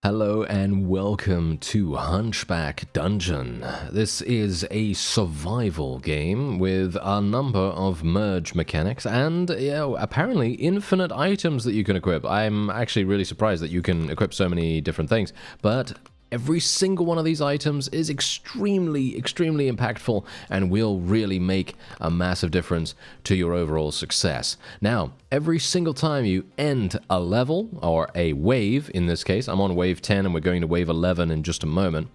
Hello and welcome to Hunchback Dungeon. This is a survival game with a number of merge mechanics and apparently infinite items that you can equip. I'm actually really surprised that you can equip so many different things, but every single one of these items is extremely impactful and will really make a massive difference to your overall success. Now, every single time you end a level, or a wave in this case, I'm on wave 10 and we're going to wave 11 in just a moment,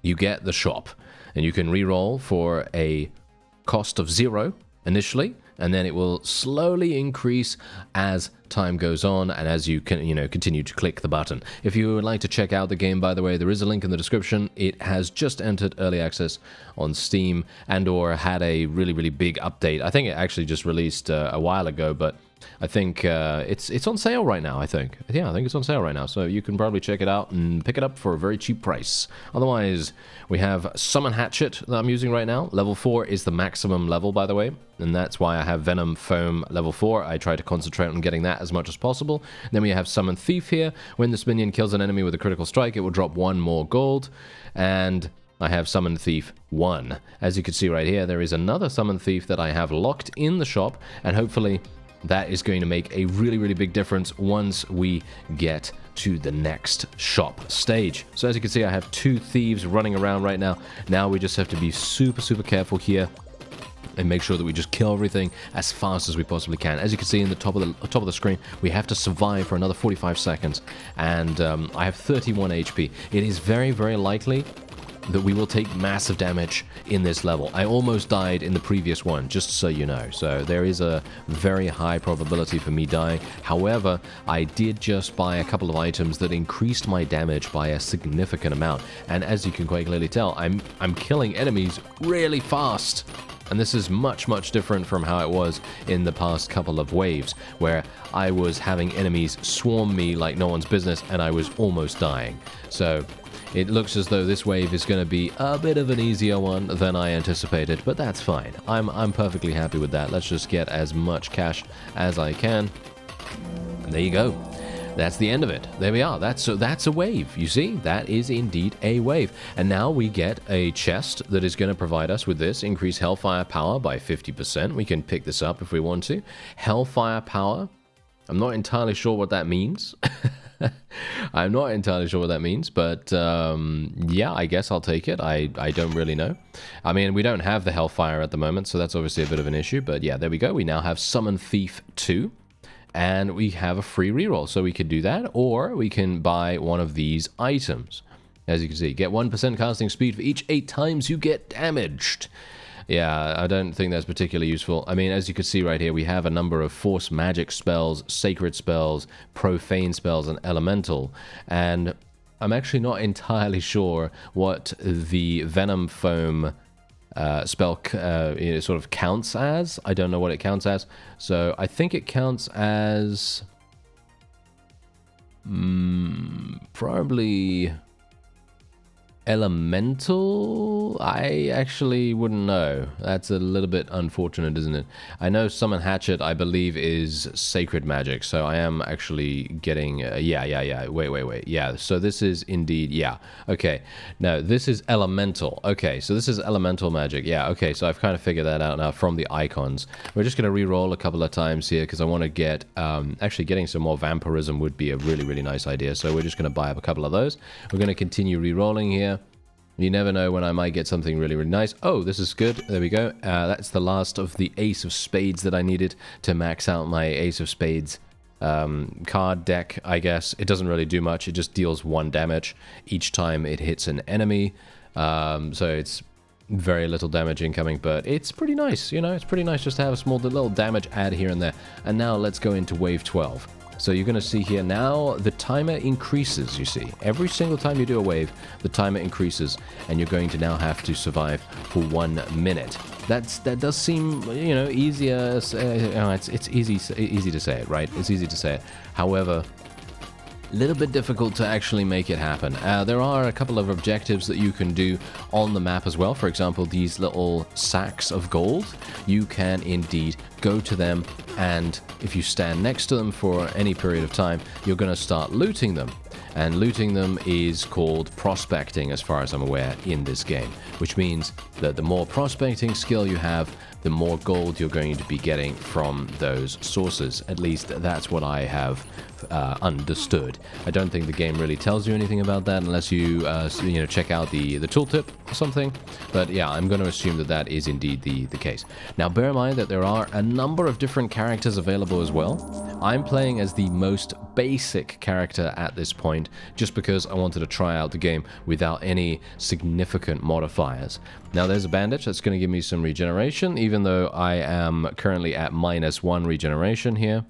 you get the shop. And you can reroll for a cost of 0 initially, and then it will slowly increase as time goes on and as you can, continue to click the button. If you would like to check out the game, by the way, there is a link in the description. It has just entered early access on Steam and/or had a really big update. I think it actually just released a while ago, but I think it's on sale right now, I think. Yeah, I think it's on sale right now, so you can probably check it out and pick it up for a very cheap price. Otherwise, we have Summon Hatchet that I'm using right now. Level 4 is the maximum level, by the way, and that's why I have Venom Foam level 4. I try to concentrate on getting that as much as possible. Then we have Summon Thief here. When this minion kills an enemy with a critical strike, it will drop 1 more gold, and I have Summon Thief 1. As you can see right here, there is another Summon Thief that I have locked in the shop, and hopefully that is going to make a really big difference once we get to the next shop stage. So as you can see, I have 2 thieves running around right now. Now we just have to be super careful here and make sure that we just kill everything as fast as we possibly can. As you can see in the top of the screen, we have to survive for another 45 seconds, and I have 31 HP. It is very likely that we will take massive damage in this level. I almost died in the previous one, just so you know. So there is a very high probability for me dying. However, I did just buy a couple of items that increased my damage by a significant amount. And as you can quite clearly tell, I'm killing enemies really fast. And this is much different from how it was in the past couple of waves, where I was having enemies swarm me like no one's business and I was almost dying. So it looks as though this wave is going to be a bit of an easier one than I anticipated, but that's fine. I'm perfectly happy with that. Let's just get as much cash as I can. And there you go. That's the end of it. There we are. That's a wave. You see? That is indeed a wave. And now we get a chest that is going to provide us with this. Increase Hellfire Power by 50%. We can pick this up if we want to. Hellfire Power. I'm not entirely sure what that means. I'm not entirely sure what that means, but yeah, I guess I'll take it. I don't really know. I mean, we don't have the Hellfire at the moment, so that's obviously a bit of an issue, but yeah, there we go. We now have Summon Thief 2, and we have a free reroll, so we could do that, or we can buy one of these items. As you can see, get 1% casting speed for each 8 times you get damaged. Yeah, I don't think that's particularly useful. I mean, as you can see right here, we have a number of force magic spells, sacred spells, profane spells, and elemental. And I'm actually not entirely sure what the Venom Foam spell sort of counts as. I don't know what it counts as. So I think it counts as probably elemental. I actually wouldn't know. That's a little bit unfortunate, isn't it? I know Summon Hatchet, I believe, is sacred magic, so I am actually getting yeah, wait, yeah, so this is indeed, yeah, okay, no, this is elemental. Okay, so this is elemental magic. Yeah, okay, so I've kind of figured that out now from the icons. We're just going to re-roll a couple of times here because I want to get actually getting some more vampirism would be a really nice idea, so we're just going to buy up a couple of those. We're going to continue re-rolling here. You never know when I might get something really nice. Oh, this is good. There we go. That's the last of the Ace of Spades that I needed to max out my Ace of Spades card deck, I guess. It doesn't really do much. It just deals 1 damage each time it hits an enemy. So it's very little damage incoming, but it's pretty nice. It's pretty nice just to have a small little damage add here and there. And now let's go into wave 12. So you're going to see here now the timer increases, you see. Every single time you do a wave, the timer increases, and you're going to now have to survive for 1 minute. That does seem, easier. It's easy to say it, right? It's easy to say it. However, a little bit difficult to actually make it happen. There are a couple of objectives that you can do on the map as well. For example, these little sacks of gold. You can indeed go to them, and if you stand next to them for any period of time, you're going to start looting them. and looting them is called prospecting as far as I'm aware in this game, which means that the more prospecting skill you have, the more gold you're going to be getting from those sources. At least that's what I have understood. I don't think the game really tells you anything about that unless you check out the tooltip or something. But yeah, I'm going to assume that that is indeed the case. Now bear in mind that there are a number of different characters available as well. I'm playing as the most basic character at this point just because I wanted to try out the game without any significant modifiers. Now there's a bandage that's going to give me some regeneration, even though I am currently at -1 regeneration here.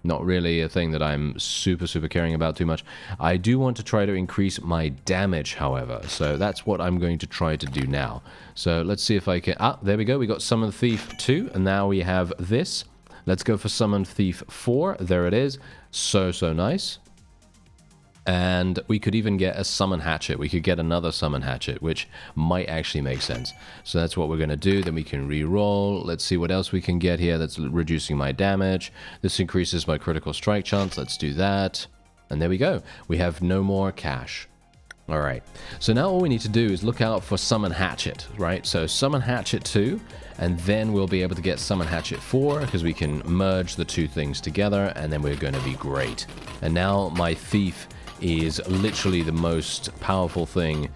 Not really a thing that I'm super caring about too much. I do want to try to increase my damage, however, so that's what I'm going to try to do now. So let's see if I can... Ah, there we go. We got Summon Thief 2, and now we have this. Let's go for Summon Thief 4. There it is. So nice. And we could even get a Summon Hatchet. We could get another Summon Hatchet, which might actually make sense. So that's what we're going to do. Then we can re-roll. Let's see what else we can get here. That's reducing my damage. This increases my critical strike chance. Let's do that. And there we go. We have no more cash. All right. So now all we need to do is look out for Summon Hatchet, right? So Summon Hatchet 2, and then we'll be able to get Summon Hatchet 4 because we can merge the two things together, and then we're going to be great. And now my Thief is literally the most powerful thing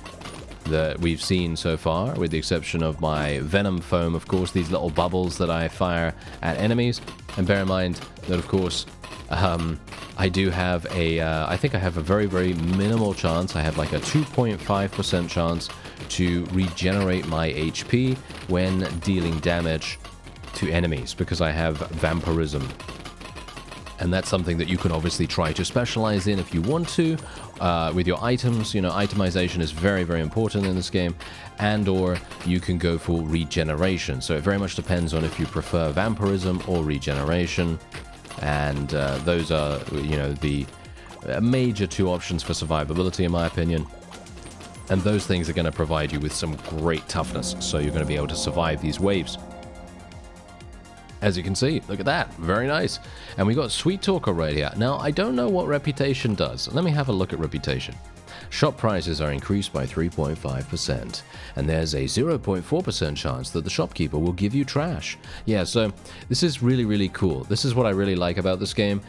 that we've seen so far, with the exception of my Venom Foam, of course, these little bubbles that I fire at enemies. And bear in mind that, of course, I do have a, I think I have a very minimal chance. I have like a 2.5% chance to regenerate my HP when dealing damage to enemies, because I have Vampirism. And that's something that you can obviously try to specialize in if you want to, with your items. You know, itemization is very important in this game, and or you can go for regeneration. So it very much depends on if you prefer vampirism or regeneration, and those are, you know, the major two options for survivability in my opinion. And those things are going to provide you with some great toughness, so you're going to be able to survive these waves. As you can see, look at that, very nice. And we got Sweet Talker right here. Now, I don't know what Reputation does. Let me have a look at Reputation. Shop prices are increased by 3.5%, and there's a 0.4% chance that the shopkeeper will give you trash. Yeah, so this is really cool. This is what I really like about this game.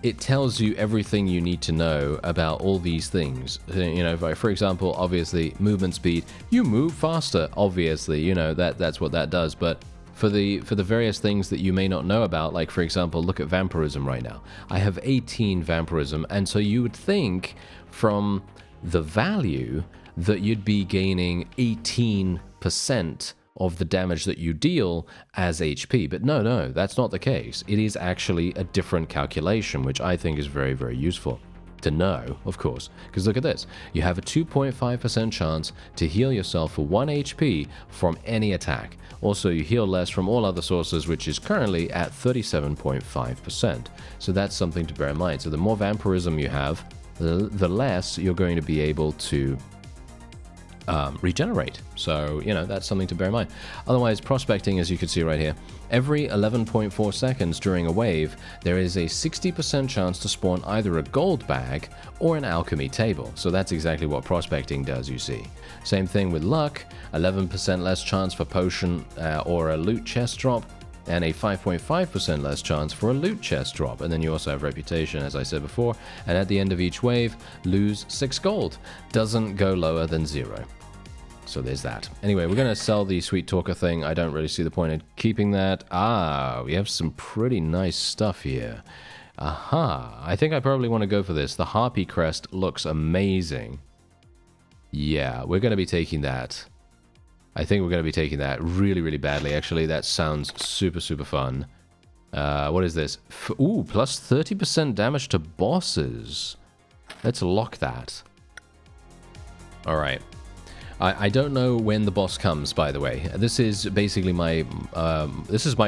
It tells you everything you need to know about all these things. You know, for example, obviously, movement speed. You move faster, obviously, you know, that's what that does, but for the various things that you may not know about, like for example, look at vampirism right now. I have 18 vampirism, and so you would think from the value that you'd be gaining 18% of the damage that you deal as HP, but no, that's not the case. It is actually a different calculation, which I think is very useful to know, of course, because look at this. You have a 2.5% chance to heal yourself for 1 HP from any attack. Also, you heal less from all other sources, which is currently at 37.5%. So that's something to bear in mind. So the more vampirism you have, the less you're going to be able to regenerate. So, you know, that's something to bear in mind. Otherwise, prospecting, as you can see right here, every 11.4 seconds during a wave, there is a 60% chance to spawn either a gold bag or an alchemy table. So that's exactly what prospecting does, you see. Same thing with luck, 11% less chance for potion or a loot chest drop, and a 5.5% less chance for a loot chest drop. And then you also have reputation, as I said before, and at the end of each wave, lose 6 gold. Doesn't go lower than 0. So there's that. Anyway, we're going to sell the Sweet Talker thing. I don't really see the point in keeping that. Ah, we have some pretty nice stuff here. Aha, I think I probably want to go for this. The Harpy Crest looks amazing. Yeah, we're going to be taking that. I think we're going to be taking that really badly, actually. That sounds super fun. What is this? Ooh, plus 30% damage to bosses. Let's lock that. All right. I don't know when the boss comes, by the way. This is basically my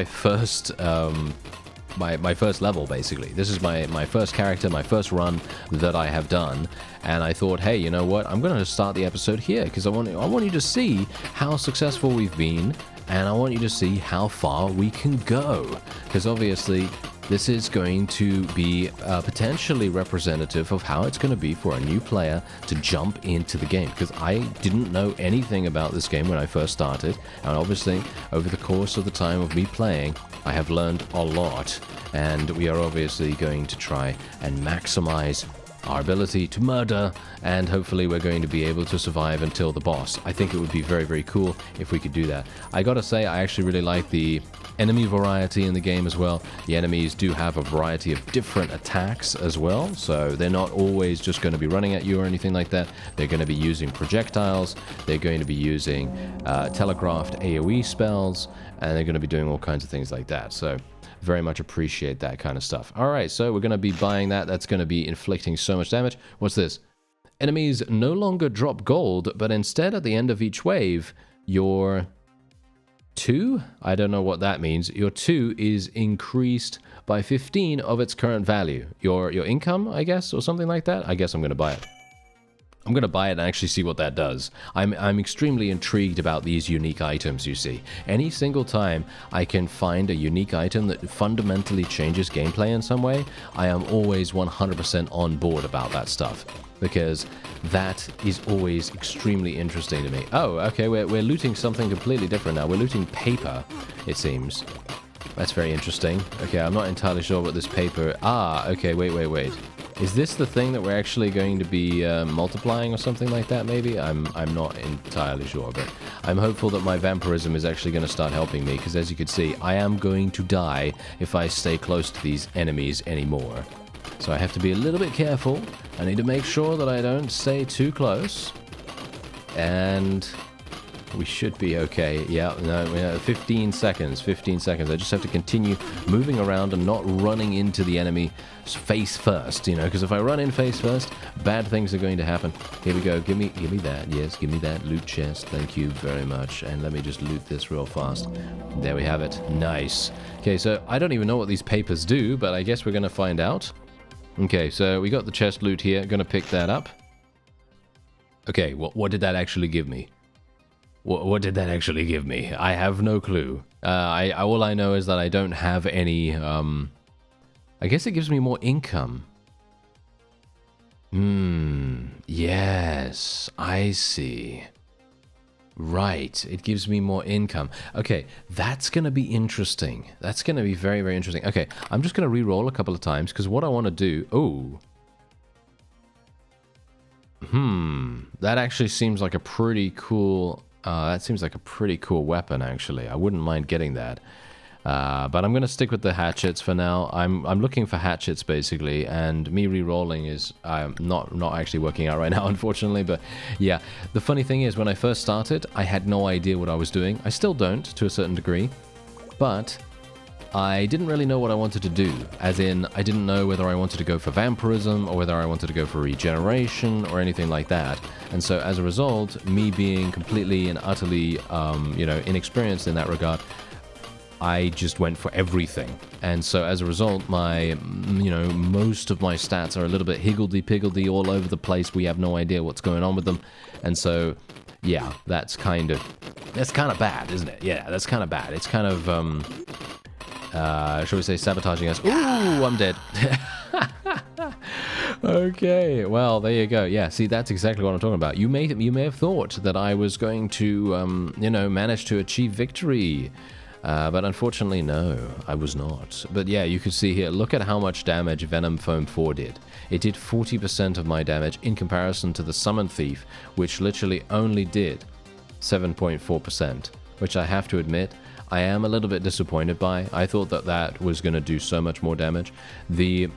first my first level, basically. This is my first character, my first run that I have done, and I thought, hey, you know what? I'm going to start the episode here because I want you to see how successful we've been, and I want you to see how far we can go. Because obviously, this is going to be potentially representative of how it's going to be for a new player to jump into the game, because I didn't know anything about this game when I first started, and obviously over the course of the time of me playing, I have learned a lot, and we are obviously going to try and maximize our ability to murder, and hopefully we're going to be able to survive until the boss. I think it would be very, very cool if we could do that. I gotta say, I actually really like the enemy variety in the game as well. The enemies do have a variety of different attacks as well, so they're not always just going to be running at you or anything like that. They're going to be using projectiles, they're going to be using telegraphed AoE spells, and they're going to be doing all kinds of things like that. So very much appreciate that kind of stuff. Alright, so we're going to be buying that. That's going to be inflicting so much damage. What's this? Enemies no longer drop gold, but instead at the end of each wave, your 2? I don't know what that means. Your 2 is increased by 15 of its current value. Your income, I guess, or something like that? I guess I'm going to buy it. I'm going to buy it and actually see what that does. I'm extremely intrigued about these unique items, you see. Any single time I can find a unique item that fundamentally changes gameplay in some way, I am always 100% on board about that stuff, because that is always extremely interesting to me. Oh, okay, we're looting something completely different now. We're looting paper, it seems. That's very interesting. Okay, I'm not entirely sure what this paper... Ah, okay, wait. Is this the thing that we're actually going to be multiplying or something like that, maybe? I'm not entirely sure, but I'm hopeful that my vampirism is actually going to start helping me, because as you can see, I am going to die if I stay close to these enemies anymore. So I have to be a little bit careful. I need to make sure that I don't stay too close. And we should be okay. Yeah, no, 15 seconds. 15 seconds. I just have to continue moving around and not running into the enemy face first, you know, because if I run in face first, bad things are going to happen. Here we go. Give me that. Yes, give me that loot chest. Thank you very much. And let me just loot this real fast. There we have it. Nice. Okay, so I don't even know what these papers do, but I guess we're going to find out. Okay, so we got the chest loot here. Gonna pick that up. Okay, what did that actually give me? What did that actually give me? I have no clue. All I know is that I don't have any, I guess it gives me more income. Yes, I see. Right, it gives me more income. Okay, that's going to be interesting. That's going to be very, very interesting. Okay, I'm just going to re-roll a couple of times, because what I want to do... Oh. That actually seems like a pretty cool... that seems like a pretty cool weapon, actually. I wouldn't mind getting that. But I'm going to stick with the hatchets for now. I'm looking for hatchets, basically, and me re-rolling is not actually working out right now, unfortunately. But yeah, the funny thing is, when I first started, I had no idea what I was doing. I still don't, to a certain degree. But I didn't really know what I wanted to do. As in, I didn't know whether I wanted to go for vampirism, or whether I wanted to go for regeneration, or anything like that. And so, as a result, me being completely and utterly, inexperienced in that regard, I just went for everything. And so as a result, most of my stats are a little bit higgledy-piggledy all over the place. We have no idea what's going on with them. And so, yeah, that's kind of bad, isn't it? Yeah, that's kind of bad. It's kind of, shall we say, sabotaging us. Ooh, I'm dead. Okay, well, there you go. Yeah, see, that's exactly what I'm talking about. You may have thought that I was going to, manage to achieve victory. But unfortunately, no, I was not. But yeah, you can see here, look at how much damage Venom Foam 4 did. It did 40% of my damage in comparison to the Summon Thief, which literally only did 7.4%, which I have to admit, I am a little bit disappointed by. I thought that was going to do so much more damage. The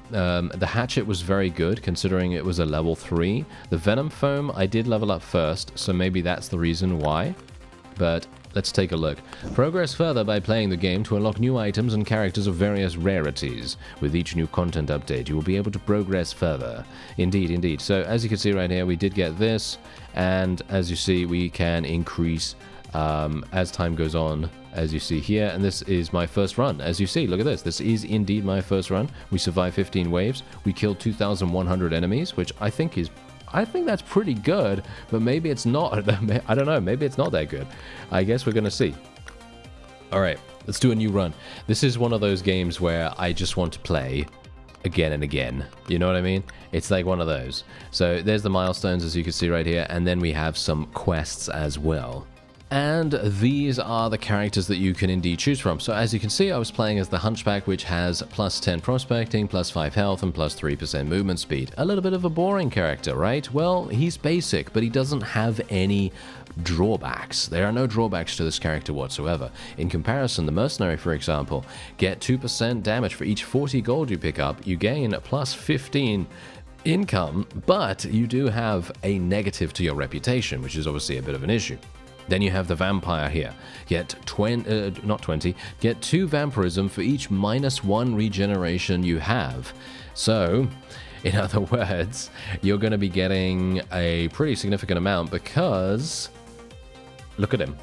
hatchet was very good, considering it was a level 3. The Venom Foam, I did level up first, so maybe that's the reason why. But let's take a look. Progress further by playing the game to unlock new items and characters of various rarities. With each new content update, you will be able to progress further. Indeed, indeed. So, as you can see right here, we did get this, and as you see, we can increase as time goes on, as you see here, and this is my first run. As you see, look at this. This is indeed my first run. We survived 15 waves. We killed 2,100 enemies, which I think that's pretty good, but maybe it's not. I don't know. Maybe it's not that good. I guess we're going to see. Alright, let's do a new run. This is one of those games where I just want to play again and again. You know what I mean? It's like one of those. So there's the milestones, as you can see right here, and then we have some quests as well. And these are the characters that you can indeed choose from. So as you can see, I was playing as the Hunchback, which has plus 10 prospecting, plus 5 health, and plus 3% movement speed. A little bit of a boring character, right? Well, he's basic, but he doesn't have any drawbacks. There are no drawbacks to this character whatsoever. In comparison, the Mercenary, for example, get 2% damage for each 40 gold you pick up. You gain plus 15 income, but you do have a negative to your reputation, which is obviously a bit of an issue. Then you have the Vampire here. Get 20, get 2 vampirism for each -1 regeneration you have. So, in other words, you're going to be getting a pretty significant amount because, look at him.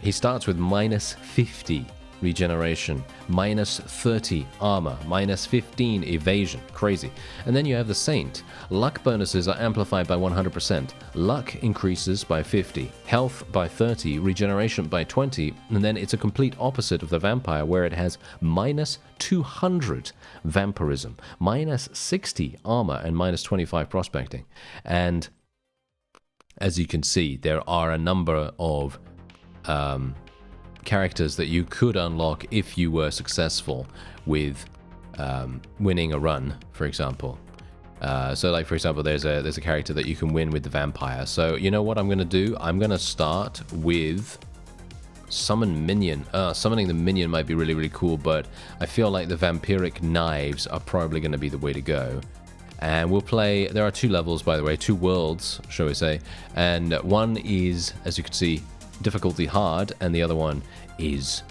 He starts with -50 regeneration, -30 armor, -15 evasion. Crazy. And then you have the Saint. Luck bonuses are amplified by 100%. Luck increases by 50, health by 30, regeneration by 20, and then it's a complete opposite of the Vampire, where it has -200 vampirism, -60 armor, and -25 prospecting. And as you can see, there are a number of characters that you could unlock if you were successful with winning a run, for example. So like, for example, there's a character that you can win with the Vampire. So you know what I'm going to do? I'm going to start with Summon Minion. Summoning the Minion might be really, really cool, but I feel like the Vampiric Knives are probably going to be the way to go. And we'll play, there are 2 levels, by the way, 2 worlds, shall we say. And one is, as you can see, difficulty hard, and the other one is,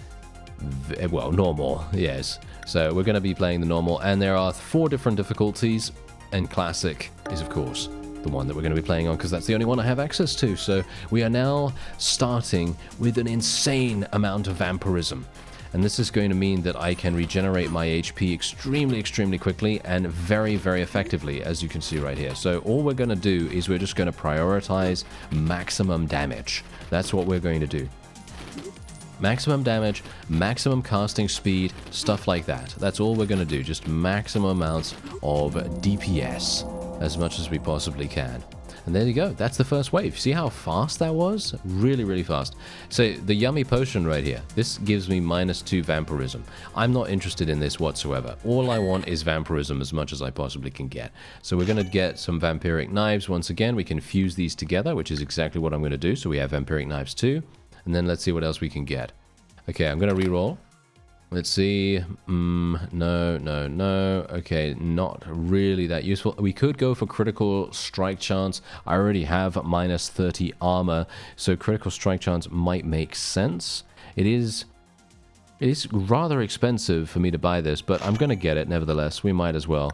well, normal, yes. So we're going to be playing the normal, and there are 4 different difficulties, and classic is, of course, the one that we're going to be playing on, because that's the only one I have access to. So we are now starting with an insane amount of vampirism. And this is going to mean that I can regenerate my HP extremely, extremely quickly and very, very effectively, as you can see right here. So all we're going to do is we're just going to prioritize maximum damage. That's what we're going to do. Maximum damage, maximum casting speed, stuff like that. That's all we're going to do. Just maximum amounts of DPS, as much as we possibly can. And there you go. That's the first wave. See how fast that was? Really, really fast. So the yummy potion right here, this gives me -2 vampirism. I'm not interested in this whatsoever. All I want is vampirism as much as I possibly can get. So we're going to get some vampiric knives once again. We can fuse these together, which is exactly what I'm going to do. So we have vampiric knives too. And then let's see what else we can get. Okay, I'm going to reroll. Let's see. No. Okay, not really that useful. We could go for critical strike chance. I already have -30 armor, so critical strike chance might make sense. It is rather expensive for me to buy this, but I'm gonna get it nevertheless. We might as well.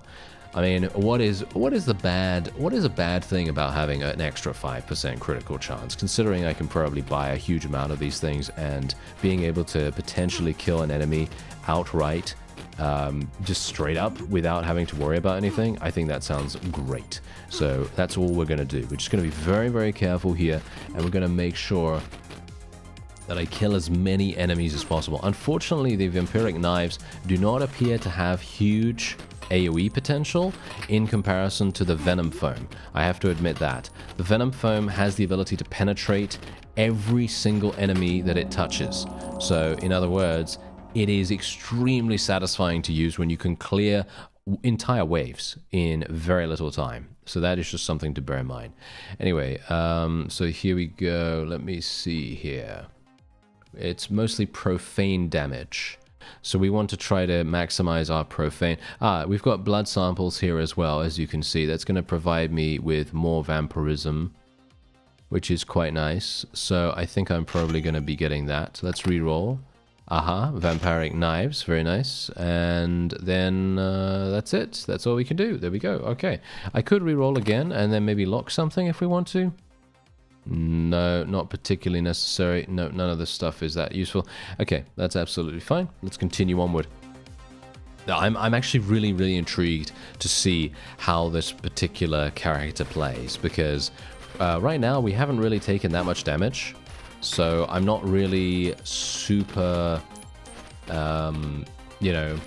I mean, what is a bad thing about having an extra 5% critical chance, considering I can probably buy a huge amount of these things, and being able to potentially kill an enemy outright, just straight up without having to worry about anything? I think that sounds great. So that's all we're going to do. We're just going to be very, very careful here, and we're going to make sure that I kill as many enemies as possible. Unfortunately, the Vampiric Knives do not appear to have huge AoE potential in comparison to the Venom Foam. I have to admit that. The Venom Foam has the ability to penetrate every single enemy that it touches. So, in other words, it is extremely satisfying to use when you can clear entire waves in very little time. So that is just something to bear in mind. Anyway, so here we go. Let me see here. It's mostly profane damage. So we want to try to maximize our profane. We've got blood samples here as well, as you can see. That's going to provide me with more vampirism, which is quite nice. So I think I'm probably going to be getting that. Let's re-roll. Vampiric Knives, very nice. And then that's it. That's all we can do. There we go. Okay. I could re-roll again and then maybe lock something if we want to. No, not particularly necessary. No, none of this stuff is that useful. Okay, that's absolutely fine. Let's continue onward. I'm actually really, really intrigued to see how this particular character plays, because right now we haven't really taken that much damage. So I'm not really super, you know,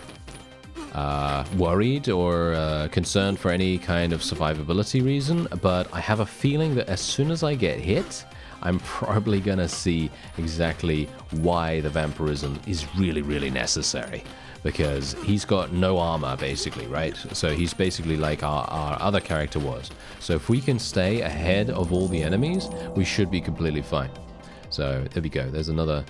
worried or concerned for any kind of survivability reason, but I have a feeling that as soon as I get hit, I'm probably gonna see exactly why the vampirism is really, really necessary. Because he's got no armor, basically, right? So he's basically like our other character was. So if we can stay ahead of all the enemies, we should be completely fine. So there we go. There's another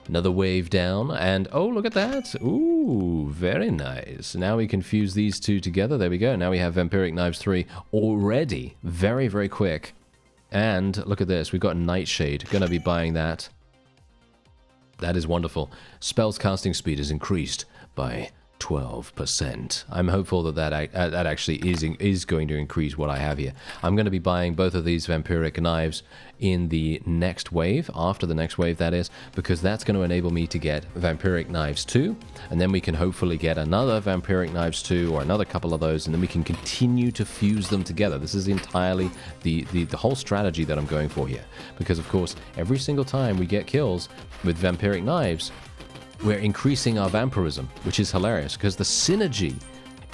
wave down, and oh, look at that. Ooh, very nice. Now we can fuse these two together. There we go. Now we have Vampiric Knives 3 already. Very, very quick. And look at this. We've got Nightshade. Gonna be buying that. That is wonderful. Spells casting speed is increased by 12%. I'm hopeful that that actually is going to increase what I have here. I'm going to be buying both of these Vampiric Knives in the next wave, after the next wave that is, because that's going to enable me to get Vampiric Knives 2, and then we can hopefully get another Vampiric Knives 2 or another couple of those, and then we can continue to fuse them together. This is entirely the whole strategy that I'm going for here, because of course every single time we get kills with Vampiric Knives, we're increasing our vampirism, which is hilarious because the synergy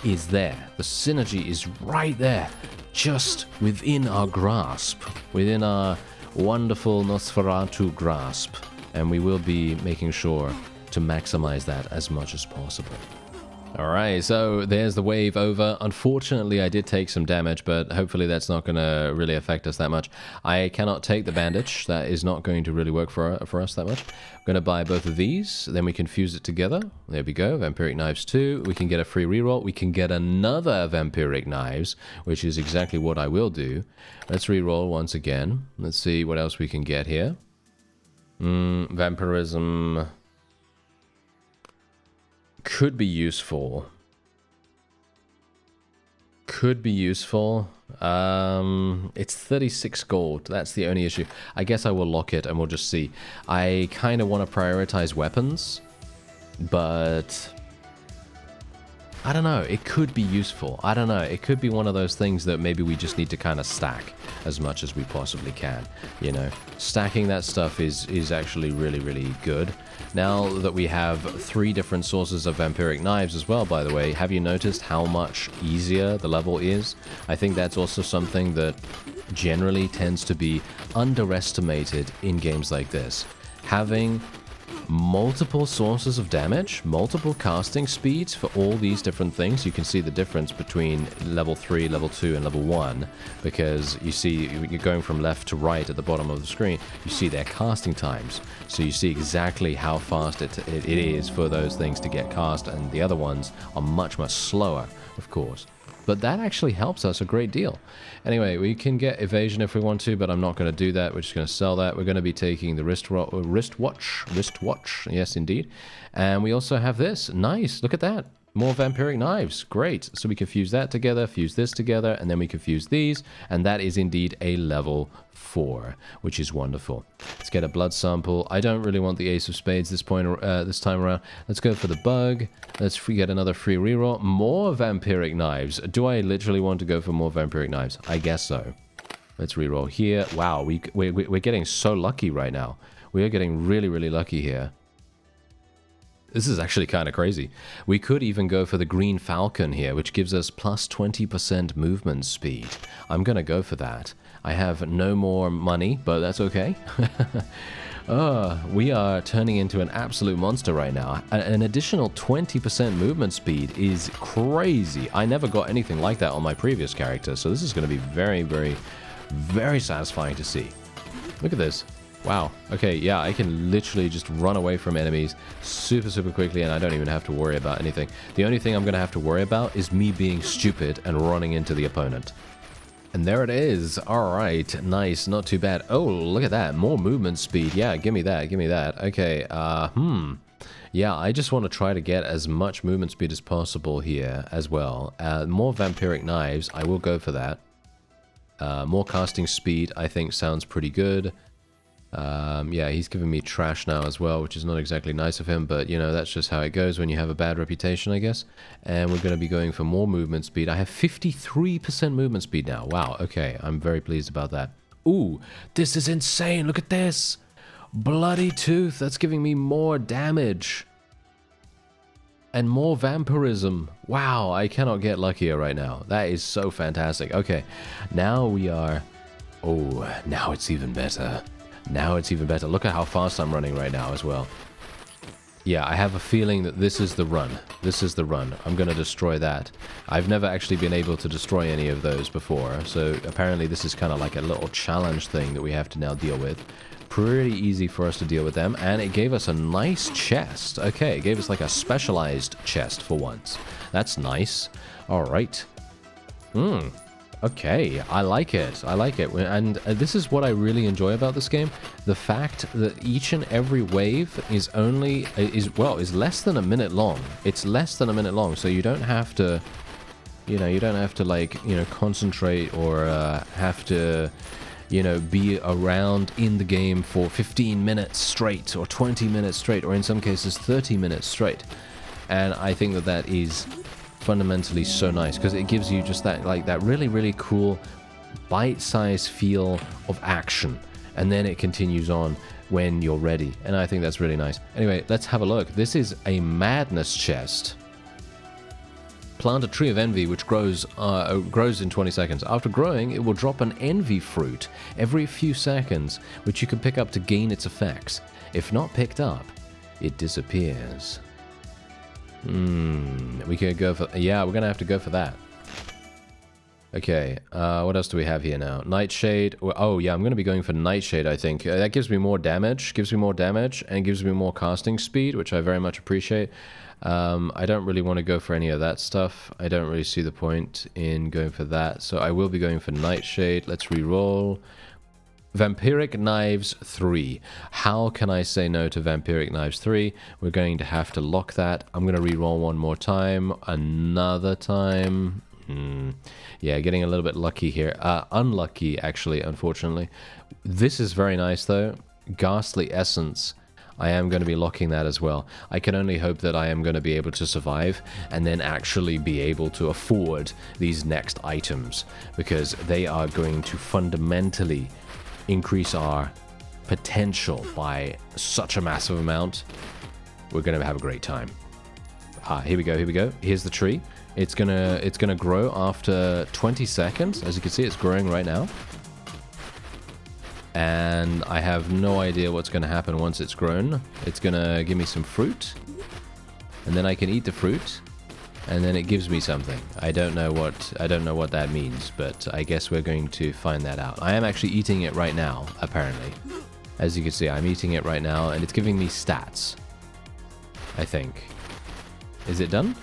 is there. The synergy is right there, just within our grasp, within our wonderful Nosferatu grasp. And we will be making sure to maximize that as much as possible. Alright, so there's the wave over. Unfortunately, I did take some damage, but hopefully that's not going to really affect us that much. I cannot take the bandage. That is not going to really work for us that much. I'm going to buy both of these, then we can fuse it together. There we go, Vampiric Knives 2. We can get a free reroll. We can get another Vampiric Knives, which is exactly what I will do. Let's reroll once again. Let's see what else we can get here. Vampirism could be useful. It's 36 gold. That's the only issue. I guess I will lock it and we'll just see. I kind of want to prioritize weapons, but I don't know. It could be useful. I don't know. It could be one of those things that maybe we just need to kind of stack as much as we possibly can. You know, stacking that stuff is actually really, really good. Now that we have 3 different sources of Vampiric Knives as well, by the way, have you noticed how much easier the level is? I think that's also something that generally tends to be underestimated in games like this. Having multiple sources of damage, multiple casting speeds for all these different things. You can see the difference between level 3, level 2, and level 1, because you see, you're going from left to right at the bottom of the screen, you see their casting times. So you see exactly how fast it is for those things to get cast, and the other ones are much, much slower, of course. But that actually helps us a great deal. Anyway, we can get evasion if we want to, but I'm not going to do that. We're just going to sell that. We're going to be taking the wristwatch. Yes, indeed. And we also have this. Nice. Look at that. More Vampiric Knives. Great. So we can fuse that together, fuse this together, and then we can fuse these. And that is indeed a level 4, which is wonderful. Let's get a blood sample. I don't really want the Ace of Spades this time around. Let's go for the bug. Let's get another free reroll. More Vampiric Knives. Do I literally want to go for more Vampiric Knives? I guess so. Let's reroll here. Wow, we're getting so lucky right now. We are getting really, really lucky here. This is actually kind of crazy. We could even go for the Green Falcon here, which gives us plus 20% movement speed. I'm going to go for that. I have no more money, but that's okay. We are turning into an absolute monster right now. An additional 20% movement speed is crazy. I never got anything like that on my previous character, so this is going to be very, very, very satisfying to see. Look at this. Wow. Okay, yeah, I can literally just run away from enemies super, super quickly, and I don't even have to worry about anything. The only thing I'm going to have to worry about is me being stupid and running into the opponent. And there it is. All right, nice, not too bad. Oh, look at that, more movement speed. Yeah, give me that, give me that. Okay, yeah, I just want to try to get as much movement speed as possible here as well. More Vampiric Knives, I will go for that. More casting speed, I think, sounds pretty good. Yeah, he's giving me trash now as well, which is not exactly nice of him, but, you know, that's just how it goes when you have a bad reputation, I guess. And we're going to be going for more movement speed. I have 53% movement speed now. Wow, okay, I'm very pleased about that. Ooh, this is insane. Look at this. Bloody tooth, that's giving me more damage. And more vampirism. Wow, I cannot get luckier right now. That is so fantastic. Okay, now we are... Oh, now it's even better. Now it's even better. Look at how fast I'm running right now as well. Yeah, I have a feeling that this is the run. This is the run. I'm going to destroy that. I've never actually been able to destroy any of those before, so apparently this is kind of like a little challenge thing that we have to now deal with. Pretty easy for us to deal with them, and it gave us a nice chest. Okay, it gave us like a specialized chest for once. That's nice. Alright. Okay, I like it. I like it. And this is what I really enjoy about this game. The fact that each and every wave is less than a minute long. It's less than a minute long, so you don't have to, you don't have to like, concentrate or have to, be around in the game for 15 minutes straight or 20 minutes straight, or in some cases 30 minutes straight. And I think that that is fundamentally so nice, because it gives you just that, like, that really, really cool bite-sized feel of action, and then it continues on when you're ready, and I think that's really nice. Anyway, let's have a look. This is a madness chest. Plant a tree of envy, which grows in 20 seconds. After growing, it will drop an envy fruit every few seconds, which you can pick up to gain its effects. If not picked up, it disappears. We could go for... Yeah, we're gonna have to go for that. Okay, what else do we have here now? Nightshade. Oh, yeah, I'm gonna be going for Nightshade, I think. That gives me more damage, and gives me more casting speed, which I very much appreciate. I don't really want to go for any of that stuff. I don't really see the point in going for that, so I will be going for Nightshade. Let's re-roll. Vampiric Knives 3. How can I say no to Vampiric Knives 3? We're going to have to lock that. I'm going to re-roll one more time. Another time. Yeah, getting a little bit lucky here. Unlucky, actually, unfortunately. This is very nice, though. Ghastly Essence. I am going to be locking that as well. I can only hope that I am going to be able to survive and then actually be able to afford these next items, because they are going to fundamentally increase our potential by such a massive amount. We're gonna have a great time. Here we go. Here's the tree. It's gonna grow after 20 seconds. As you can see, it's growing right now. And I have no idea what's gonna happen once it's grown. It's gonna give me some fruit, and then I can eat the fruit, and then it gives me something. I don't know what that means, but I guess we're going to find that out. I am actually eating it right now, apparently. As you can see, I'm eating it right now, and it's giving me stats, I think. Is it done?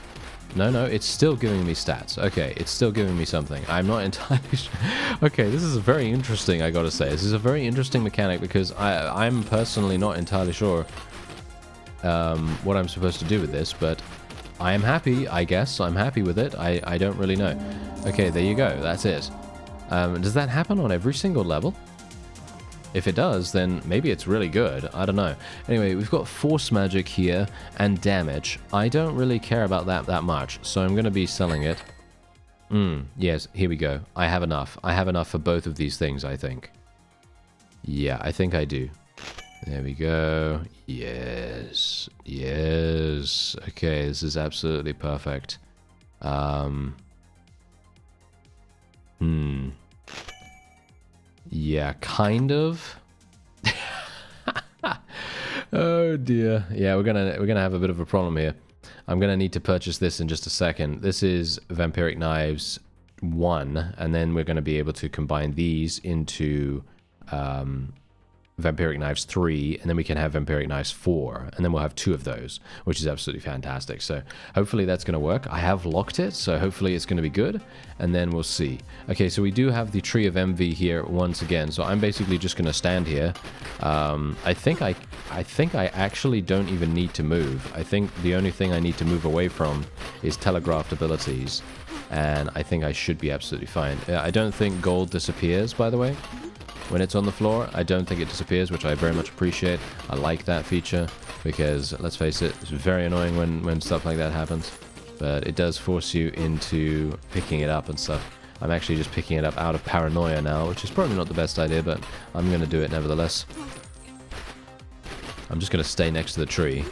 No, it's still giving me stats. Okay, it's still giving me something. I'm not entirely sure. Okay, this is very interesting, I gotta say. This is a very interesting mechanic, because I'm personally not entirely sure what I'm supposed to do with this, but I am happy, I guess. I'm happy with it. I don't really know. Okay, there you go. That's it. Does that happen on every single level? If it does, then maybe it's really good. I don't know. Anyway, we've got force magic here and damage. I don't really care about that much, so I'm going to be selling it. Yes, here we go. I have enough. I have enough for both of these things, I think. Yeah, I think I do. There we go. Yes. Yes. Okay, this is absolutely perfect. Yeah, kind of. Oh dear. Yeah, we're gonna have a bit of a problem here. I'm gonna need to purchase this in just a second. This is Vampiric Knives 1, and then we're gonna be able to combine these into Vampiric Knives 3, and then we can have Vampiric Knives 4, and then we'll have 2 of those, which is absolutely fantastic. So hopefully that's going to work. I have locked it, so hopefully it's going to be good, and then we'll see. Okay, so we do have the Tree of Envy here once again, so I'm basically just going to stand here. I think I actually don't even need to move. I think the only thing I need to move away from is telegraphed abilities, and I think I should be absolutely fine. I don't think gold disappears, by the way. When it's on the floor, I don't think it disappears, which I very much appreciate. I like that feature, because, let's face it, it's very annoying when stuff like that happens. But it does force you into picking it up and stuff. I'm actually just picking it up out of paranoia now, which is probably not the best idea, but I'm going to do it nevertheless. I'm just going to stay next to the tree.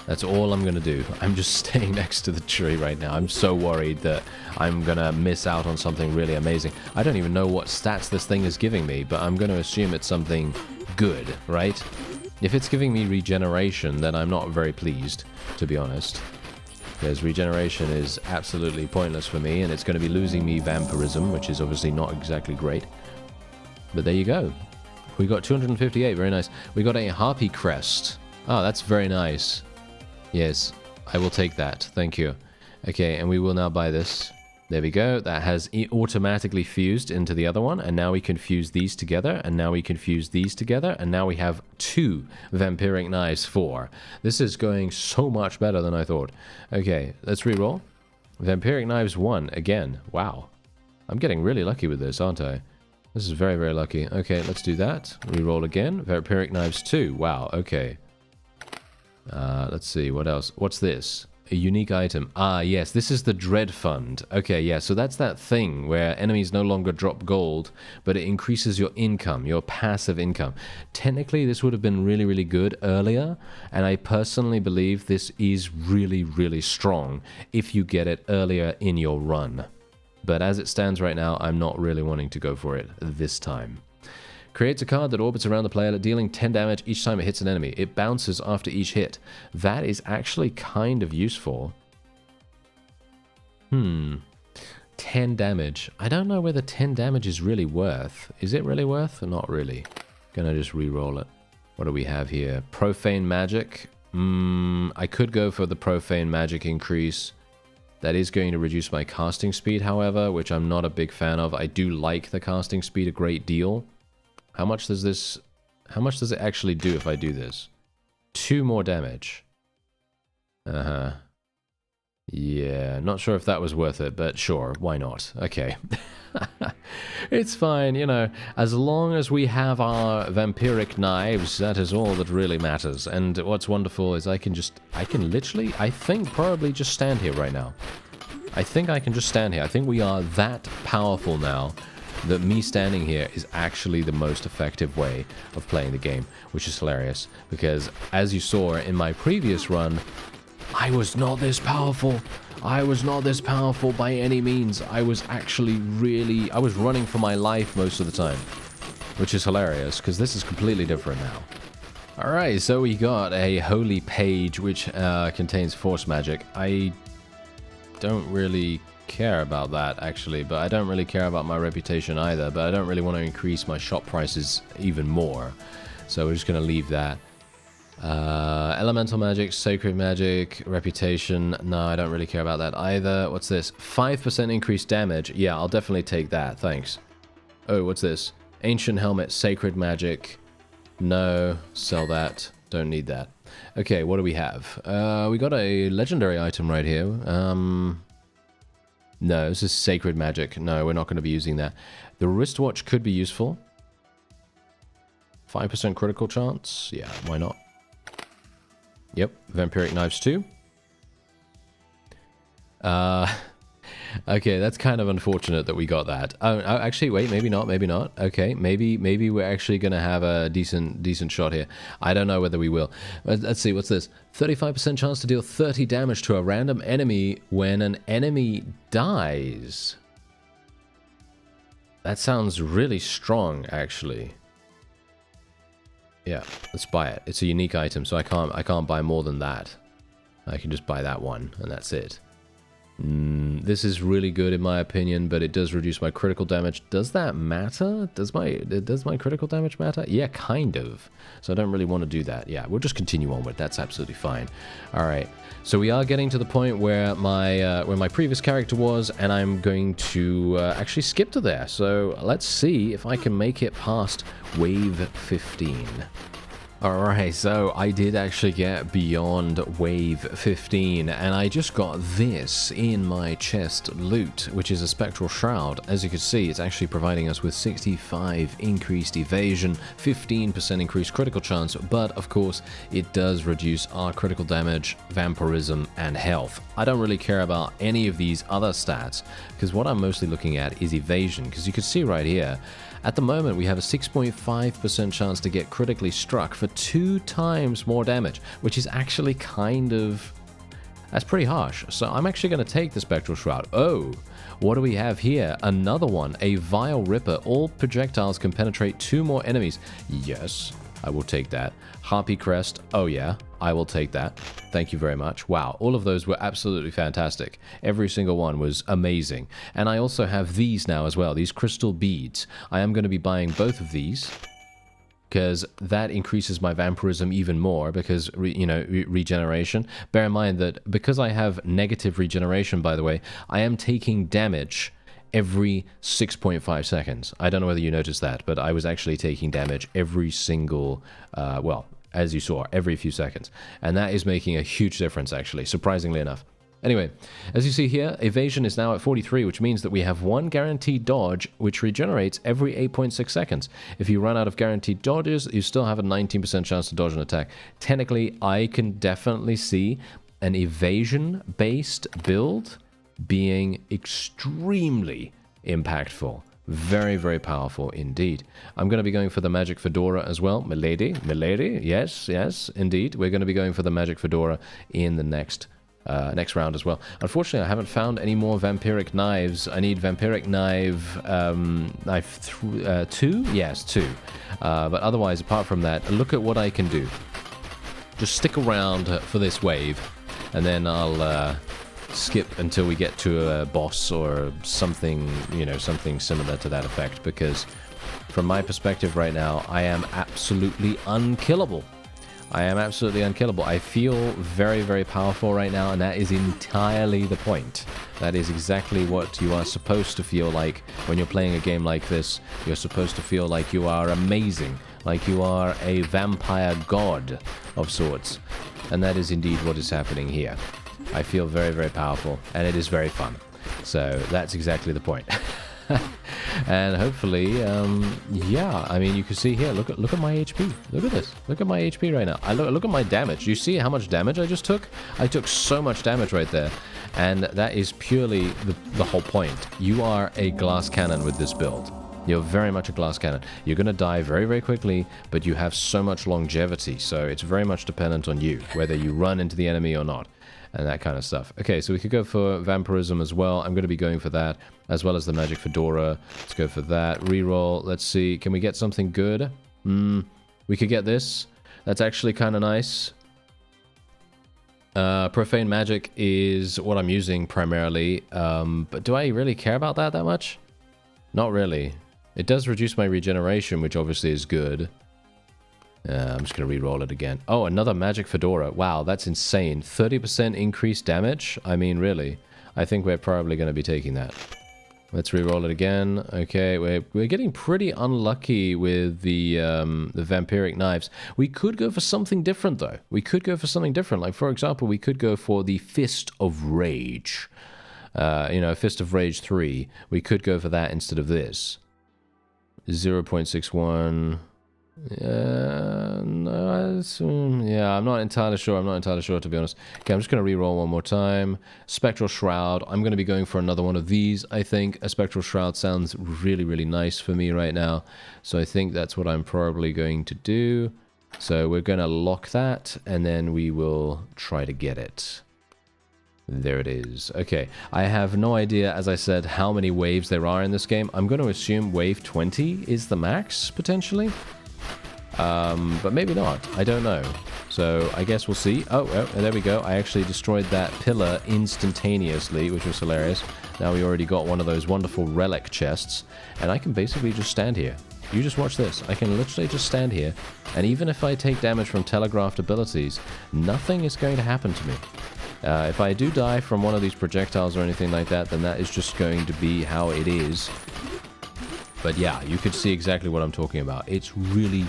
That's all I'm going to do. I'm just staying next to the tree right now. I'm so worried that I'm going to miss out on something really amazing. I don't even know what stats this thing is giving me, but I'm going to assume it's something good, right? If it's giving me regeneration, then I'm not very pleased, to be honest. Because regeneration is absolutely pointless for me, and it's going to be losing me vampirism, which is obviously not exactly great. But there you go. We got 258, very nice. We got a harpy crest. Oh, that's very nice. Yes, I will take that. Thank you. Okay, and we will now buy this. There we go. That has automatically fused into the other one, and now we can fuse these together, and now we can fuse these together, and now we have 2 vampiric knives 4. This is going so much better than I thought. Okay, let's re-roll. Vampiric knives 1 again. Wow. I'm getting really lucky with this, aren't I? This is very, very lucky. Okay, let's do that. Re-roll again. Vampiric knives 2. Wow, okay. Let's see, what else? What's this? A unique item. Ah, yes, this is the Dread Fund. Okay, yeah, so that's that thing where enemies no longer drop gold, but it increases your income, your passive income. Technically, this would have been really, really good earlier, and I personally believe this is really, really strong if you get it earlier in your run. But as it stands right now, I'm not really wanting to go for it this time. Creates a card that orbits around the player, dealing 10 damage each time it hits an enemy. It bounces after each hit. That is actually kind of useful. 10 damage. I don't know whether 10 damage is really worth. Is it really worth or not really? Gonna just re-roll it. What do we have here? Profane magic. I could go for the profane magic increase. That is going to reduce my casting speed, however, which I'm not a big fan of. I do like the casting speed a great deal. How much does it actually do if I do this? 2 more damage. Yeah, not sure if that was worth it, but sure, why not? Okay. It's fine, you know, as long as we have our vampiric knives, that is all that really matters. And what's wonderful is I can literally, I think, probably just stand here right now. I think I can just stand here. I think we are that powerful now that me standing here is actually the most effective way of playing the game, which is hilarious, because as you saw in my previous run, I was not this powerful. I was not this powerful by any means. I was actually I was running for my life most of the time, which is hilarious, because this is completely different now. Alright, so we got a holy page, which contains force magic. I don't really care about that, actually, but I don't really care about my reputation either, but I don't really want to increase my shop prices even more, so we're just going to leave that. Elemental magic, sacred magic, reputation, no, I don't really care about that either. What's this? 5% increased damage. Yeah, I'll definitely take that, thanks. Oh, what's this? Ancient helmet, sacred magic. No, sell that, don't need that. Okay, what do we have? We got a legendary item right here. No, this is sacred magic. No, we're not going to be using that. The wristwatch could be useful. 5% critical chance. Yeah, why not? Yep, vampiric knives too. Okay, that's kind of unfortunate that we got that. Oh, actually, wait, maybe not, maybe not. Okay, maybe we're actually going to have a decent shot here. I don't know whether we will. Let's see, what's this? 35% chance to deal 30 damage to a random enemy when an enemy dies. That sounds really strong, actually. Yeah, let's buy it. It's a unique item, so I can't buy more than that. I can just buy that one, and that's it. This is really good in my opinion, but it does reduce my critical damage. Does that matter? Does my critical damage matter? Yeah, kind of. So I don't really want to do that. Yeah, we'll just continue onward. That's absolutely fine. All right. So we are getting to the point where my previous character was, and I'm going to actually skip to there. So let's see if I can make it past wave 15. Alright, so I did actually get beyond wave 15, and I just got this in my chest loot, which is a spectral shroud. As you can see, it's actually providing us with 65 increased evasion, 15% increased critical chance, but of course it does reduce our critical damage, vampirism, and health. I don't really care about any of these other stats, because what I'm mostly looking at is evasion, because you can see right here, at the moment, we have a 6.5% chance to get critically struck for for 2 times more damage, which is actually kind of... That's pretty harsh. So I'm actually going to take the Spectral Shroud. Oh, what do we have here? Another one, a Vile Ripper. All projectiles can penetrate 2 more enemies. Yes, I will take that. Harpy Crest. Oh yeah, I will take that. Thank you very much. Wow, all of those were absolutely fantastic. Every single one was amazing. And I also have these now as well, these crystal beads. I am going to be buying both of these, because that increases my vampirism even more, because, regeneration. Bear in mind that because I have negative regeneration, by the way, I am taking damage every 6.5 seconds. I don't know whether you noticed that, but I was actually taking damage every single, well, as you saw, every few seconds. And that is making a huge difference, actually, surprisingly enough. Anyway, as you see here, evasion is now at 43, which means that we have 1 guaranteed dodge, which regenerates every 8.6 seconds. If you run out of guaranteed dodges, you still have a 19% chance to dodge an attack. Technically, I can definitely see an evasion-based build being extremely impactful. Very, very powerful indeed. I'm going to be going for the Magic Fedora as well. Milady, yes, indeed. We're going to be going for the Magic Fedora in the next round as well. Unfortunately, I haven't found any more vampiric knives. I need vampiric knife 2? Yes, 2. But otherwise, apart from that, look at what I can do. Just stick around for this wave, and then I'll skip until we get to a boss or something, something similar to that effect, because from my perspective right now, I am absolutely unkillable. I am absolutely unkillable. I feel very, very powerful right now, and that is entirely the point. That is exactly what you are supposed to feel like when you're playing a game like this. You're supposed to feel like you are amazing, like you are a vampire god of sorts. And that is indeed what is happening here. I feel very, very powerful, and it is very fun. So that's exactly the point. And hopefully, yeah, I mean, you can see here, look at my HP. Look at this. Look at my HP right now. Look at my damage. You see how much damage I just took? I took so much damage right there. And that is purely the whole point. You are a glass cannon with this build. You're very much a glass cannon. You're going to die very, very quickly, but you have so much longevity. So it's very much dependent on you, whether you run into the enemy or not, and that kind of stuff. Okay, so we could go for vampirism as well. I'm going to be going for that, as well as the Magic Fedora. Let's go for that. Reroll. Let's see. Can we get something good? We could get this. That's actually kind of nice. Profane Magic is what I'm using primarily. But do I really care about that much? Not really. It does reduce my regeneration, which obviously is good. I'm just going to re-roll it again. Oh, another Magic Fedora. Wow, that's insane. 30% increased damage? I mean, really. I think we're probably going to be taking that. Let's re-roll it again. Okay, we're getting pretty unlucky with the vampiric knives. We could go for something different, though. We could go for something different. Like, for example, we could go for the Fist of Rage. Fist of Rage 3. We could go for that instead of this. 0.61... no, yeah, I'm not entirely sure. To be honest. Okay, I'm just going to re-roll one more time. Spectral Shroud. I'm going to be going for another one of these, I think. A Spectral Shroud sounds really, really nice for me right now. So I think that's what I'm probably going to do. So we're going to lock that, and then we will try to get it. There it is. Okay, I have no idea, as I said, how many waves there are in this game. I'm going to assume wave 20 is the max, potentially. But maybe not. I don't know. So I guess we'll see. Oh, there we go. I actually destroyed that pillar instantaneously, which was hilarious. Now we already got one of those wonderful relic chests, and I can basically just stand here. You just watch this. I can literally just stand here, and even if I take damage from telegraphed abilities, nothing is going to happen to me. If I do die from one of these projectiles or anything like that, then that is just going to be how it is. But yeah, you could see exactly what I'm talking about. It's really,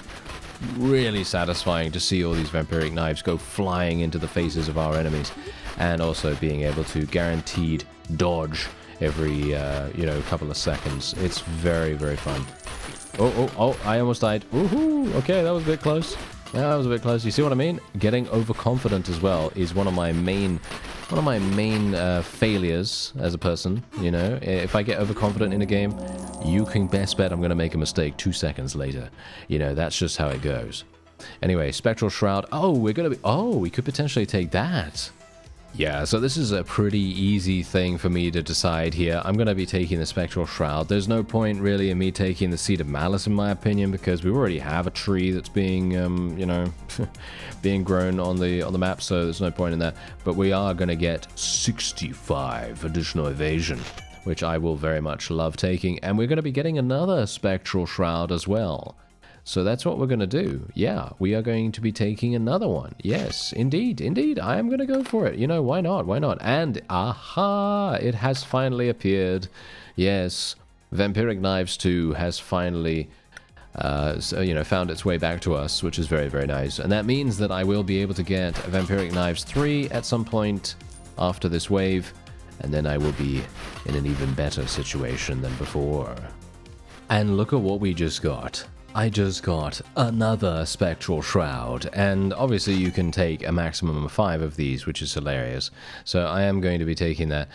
really satisfying to see all these vampiric knives go flying into the faces of our enemies, and also being able to guaranteed dodge every, couple of seconds. It's very, very fun. Oh, I almost died. Woohoo! Okay, that was a bit close. Yeah, that was a bit close. You see what I mean? Getting overconfident as well is one of my main failures as a person. You know, if I get overconfident in a game, you can best bet I'm going to make a mistake 2 seconds later. You know, that's just how it goes. Anyway, Spectral Shroud. Oh, we're going to be... Oh, we could potentially take that. Yeah, so this is a pretty easy thing for me to decide here. I'm going to be taking the Spectral Shroud. There's no point really in me taking the Seed of Malice, in my opinion, because we already have a tree that's being, you know, being grown on the map, so there's no point in that. But we are going to get 65 additional evasion, which I will very much love taking. And we're going to be getting another Spectral Shroud as well. So that's what we're going to do. Yeah, we are going to be taking another one. Yes, indeed, indeed. I am going to go for it. You know, why not? Why not? And, aha, it has finally appeared. Yes, Vampiric Knives 2 has finally, you know, found its way back to us, which is very, very nice. And that means that I will be able to get Vampiric Knives 3 at some point after this wave. And then I will be in an even better situation than before. And look at what we just got. I just got another Spectral Shroud, and obviously you can take a maximum of 5 of these, which is hilarious. So I am going to be taking that.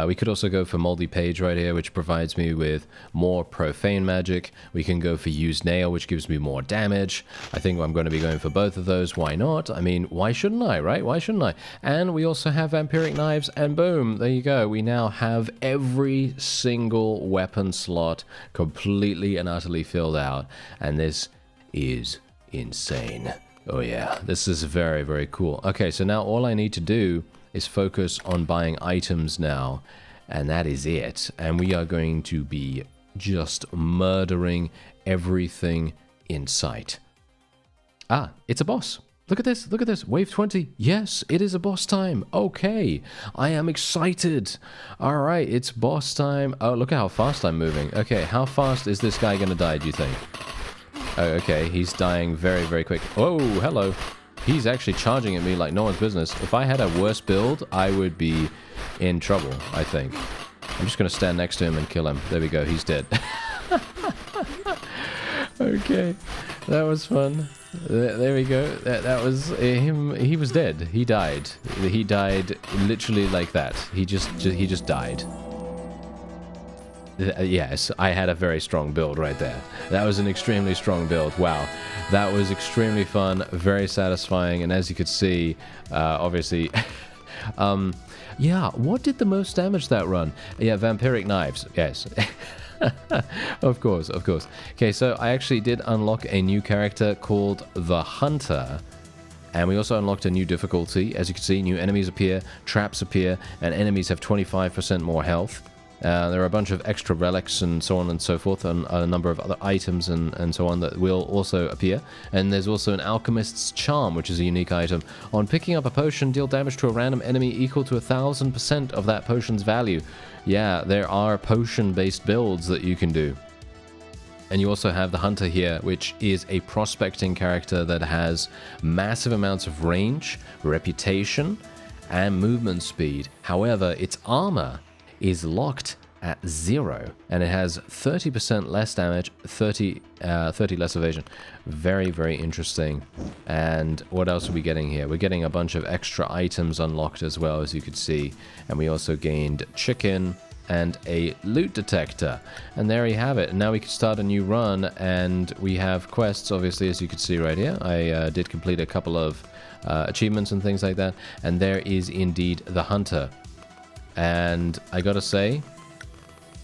We could also go for Moldy Page right here, which provides me with more profane magic. We can go for Used Nail, which gives me more damage. I think I'm going to be going for both of those. Why not? I mean, why shouldn't I, right? Why shouldn't I? And we also have Vampiric Knives, and boom, there you go. We now have every single weapon slot completely and utterly filled out. And this is insane. Oh yeah, this is very, very cool. Okay, so now all I need to do is focus on buying items now, and that is it. And we are going to be just murdering everything in sight. Ah, it's a boss. Look at this, look at this. Wave 20. Yes, it is a boss time. Okay, I am excited. All right, it's boss time. Oh, look at how fast I'm moving. Okay, how fast is this guy gonna die, do you think? Oh, okay, he's dying very, very quick. Oh, hello. He's actually charging at me like no one's business. If I had a worse build, I would be in trouble, I think. I'm just going to stand next to him and kill him. There we go, he's dead. Okay, that was fun. There we go. That was him. He was dead. He died. He died literally like that. He just died. Yes, I had a very strong build right there. That was an extremely strong build. Wow. That was extremely fun, very satisfying, and as you could see, obviously... yeah, what did the most damage that run? Yeah, Vampiric Knives, yes. Of course, of course. Okay, so I actually did unlock a new character called the Hunter, and we also unlocked a new difficulty. As you can see, new enemies appear, traps appear, and enemies have 25% more health. There are a bunch of extra relics and so on and so forth, and a number of other items and so on that will also appear. And there's also an Alchemist's Charm, which is a unique item. On picking up a potion, deal damage to a random enemy equal to 1000% of that potion's value. Yeah, there are potion-based builds that you can do. And you also have the Hunter here, which is a prospecting character that has massive amounts of range, reputation, and movement speed. However, its armor is locked at 0, and it has 30% less damage, 30 less evasion. Very, very interesting. And what else are we getting here? We're getting a bunch of extra items unlocked as well, as you could see. And we also gained chicken and a loot detector. And there you have it. And now we can start a new run, and we have quests, obviously, as you can see right here. I did complete a couple of achievements and things like that. And there is indeed the Hunter. And I gotta say,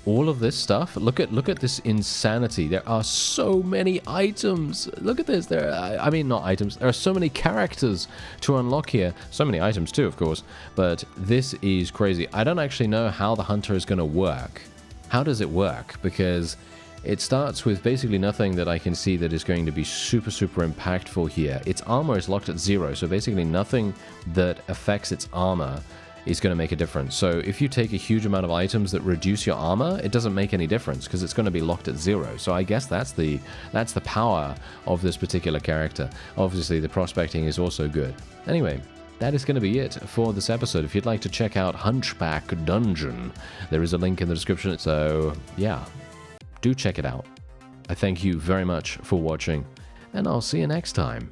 all of this stuff, look at this insanity. There are so many items. Look at this. I mean, not items. There are so many characters to unlock here. So many items too, of course. But this is crazy. I don't actually know how the Hunter is gonna work. How does it work? Because it starts with basically nothing that I can see that is going to be super, super impactful here. Its armor is locked at 0, so basically nothing that affects its armor is going to make a difference. So if you take a huge amount of items that reduce your armor, it doesn't make any difference because it's going to be locked at 0. So I guess that's the power of this particular character. Obviously, the prospecting is also good. Anyway, that is going to be it for this episode. If you'd like to check out Hunchback Dungeon, there is a link in the description. So yeah, do check it out. I thank you very much for watching, and I'll see you next time.